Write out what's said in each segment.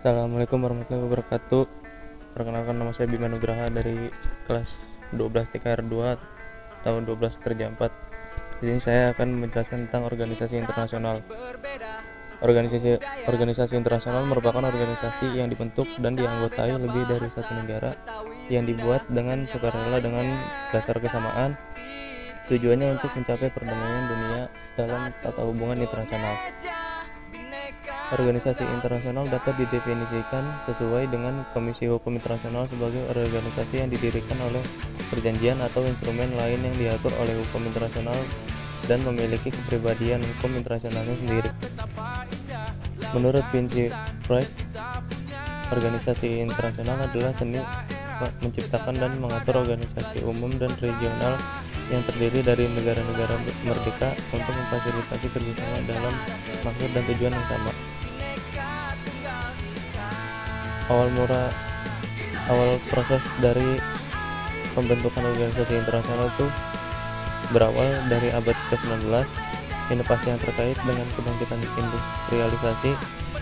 Assalamualaikum warahmatullahi wabarakatuh. Perkenalkan, nama saya Bima Nugraha dari kelas 12 TKR 2 tahun 12 kerja 4. Di sini saya akan menjelaskan tentang organisasi internasional. Organisasi internasional merupakan organisasi yang dibentuk dan dianggotai lebih dari satu negara, yang dibuat dengan sukarela dengan dasar kesamaan. Tujuannya untuk mencapai perdamaian dunia dalam tata hubungan internasional. Organisasi internasional dapat didefinisikan sesuai dengan Komisi Hukum Internasional sebagai organisasi yang didirikan oleh perjanjian atau instrumen lain yang diatur oleh hukum internasional dan memiliki kepribadian hukum internasionalnya sendiri. Menurut Vinci Wright, organisasi internasional adalah seni menciptakan dan mengatur organisasi umum dan regional yang terdiri dari negara-negara merdeka untuk memfasilitasi kerjasama dalam maksud dan tujuan yang sama. Awal proses dari pembentukan organisasi internasional itu berawal dari abad ke-19. Inovasi yang terkait dengan kebangkitan industrialisasi,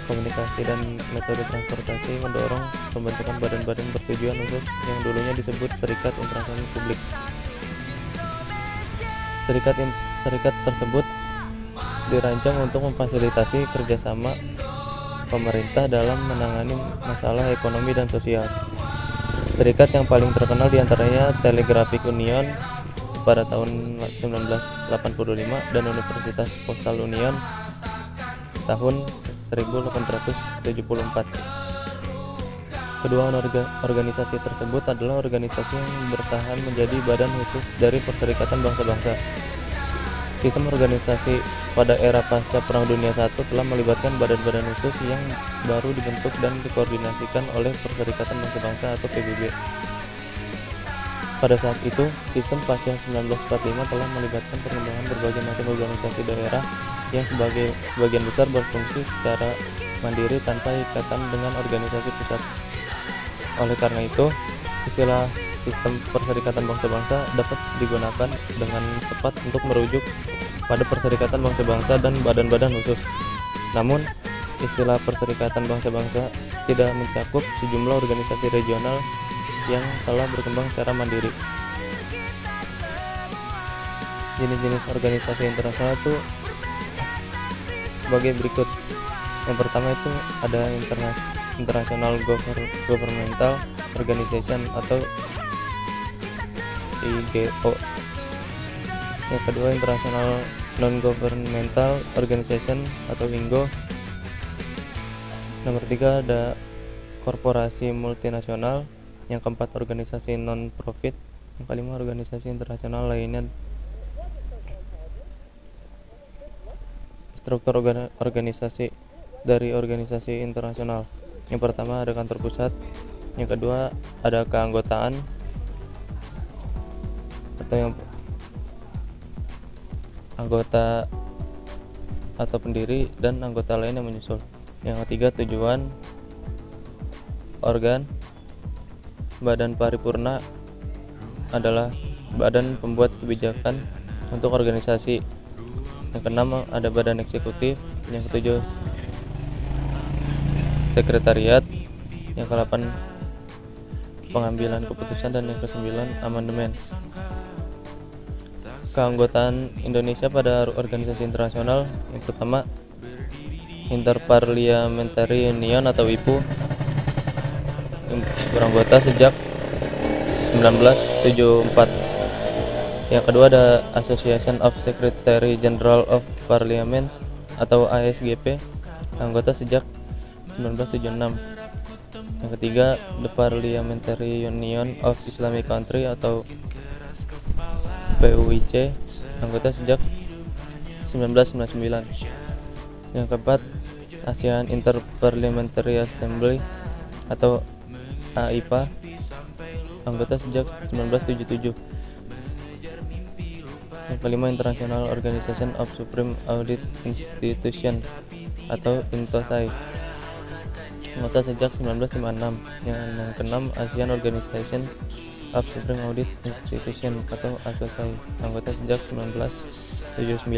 komunikasi, dan metode transportasi mendorong pembentukan badan-badan bertujuan khusus yang dulunya disebut Serikat Internasional Publik. Serikat tersebut dirancang untuk memfasilitasi kerjasama pemerintah dalam menangani masalah ekonomi dan sosial. Serikat yang paling terkenal diantaranya Telegraphic Union pada tahun 1985 dan Universitas Postal Union tahun 1874. Kedua organisasi tersebut adalah organisasi yang bertahan menjadi badan khusus dari Perserikatan Bangsa-Bangsa. Sistem organisasi pada era pasca Perang Dunia I telah melibatkan badan-badan khusus yang baru dibentuk dan dikoordinasikan oleh Perserikatan Bangsa-Bangsa atau PBB. Pada saat itu, sistem pasca 1945 telah melibatkan pengembangan berbagai macam organisasi daerah yang sebagian besar berfungsi secara mandiri tanpa ikatan dengan organisasi pusat. Oleh karena itu, istilah sistem Perserikatan Bangsa-Bangsa dapat digunakan dengan tepat untuk merujuk pada Perserikatan Bangsa-Bangsa dan badan-badan khusus. Namun, istilah Perserikatan Bangsa-Bangsa tidak mencakup sejumlah organisasi regional yang telah berkembang secara mandiri. Jenis-jenis organisasi internasional itu sebagai berikut. Yang pertama itu ada International Governmental Organization atau IGO. Yang kedua International Non-Governmental Organization atau INGO. Nomor 3 ada korporasi multinasional. Yang keempat organisasi non-profit. Yang kelima organisasi internasional lainnya. Struktur organisasi dari organisasi internasional. Yang pertama ada kantor pusat. Yang kedua ada keanggotaan atau yang anggota atau pendiri dan anggota lain yang menyusul. Yang ketiga tujuan, organ. Badan paripurna adalah badan pembuat kebijakan untuk organisasi. Yang keenam ada badan eksekutif. Yang ketujuh sekretariat. Yang kedelapan pengambilan keputusan dan yang kesembilan amandemen. Keanggotaan Indonesia pada organisasi internasional. Yang pertama Interparliamentary Union atau IPU yang beranggota sejak 1974. Yang kedua ada Association of Secretary General of Parliaments atau ASGP, anggota sejak 1976. Yang ketiga The Parliamentary Union of Islamic Country atau PUIC, anggota sejak 1999. Yang keempat ASEAN Interparliamentary Assembly atau AIPA, anggota sejak 1977. Yang kelima International Organization of Supreme Audit Institution atau INTOSAI, anggota sejak 1956. Yang keenam ASEAN Organization of Supreme Audit Institution atau ASOSAI, anggota sejak 1979.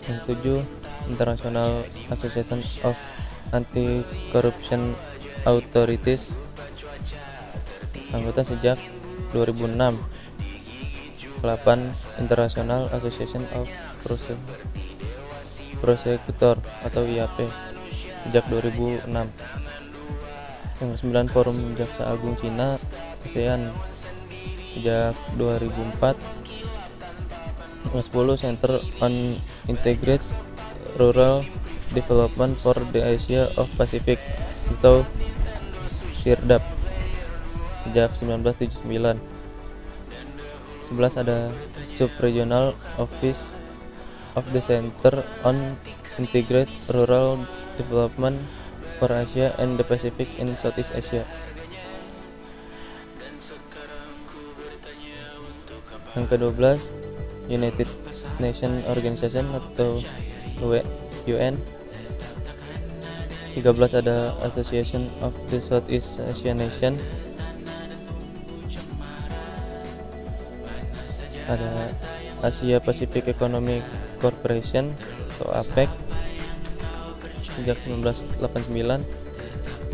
Yang ketujuh International Association of Anti-Corruption Authorities, anggota sejak 2006. 8. International Association of Prosecutor atau IAP, sejak 2006. Yang 9. Forum Jaksa Agung Cina ASEAN, sejak 2004. Yang 10. Center on Integrated Rural Development for the Asia of Pacific atau SIRDAP, sejak 1979. 11. Ada Subregional Office of the Center on Integrated Rural Development for Asia and the Pacific in Southeast Asia. Yang ke-12, United Nations Organization atau UN. 13. Ada Association of the Southeast Asian Nation. Ada Asia Pacific Economic Corporation atau APEC, sejak 1989.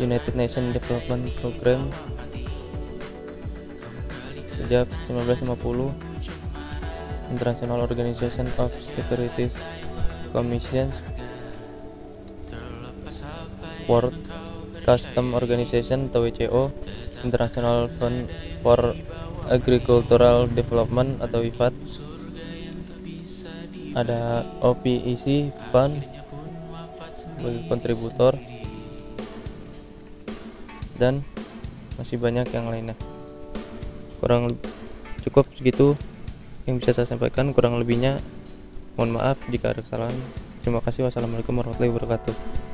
United Nations Development Program, sejak 1950. International Organization of Securities Commissions, World Customs Organization atau WCO, International Fund for Agricultural Development atau IFAD. Ada OPEC Fund bagi kontributor, dan masih banyak yang lainnya. Cukup segitu yang bisa saya sampaikan, kurang lebihnya mohon maaf jika ada kesalahan. Terima kasih. Wassalamualaikum warahmatullahi wabarakatuh.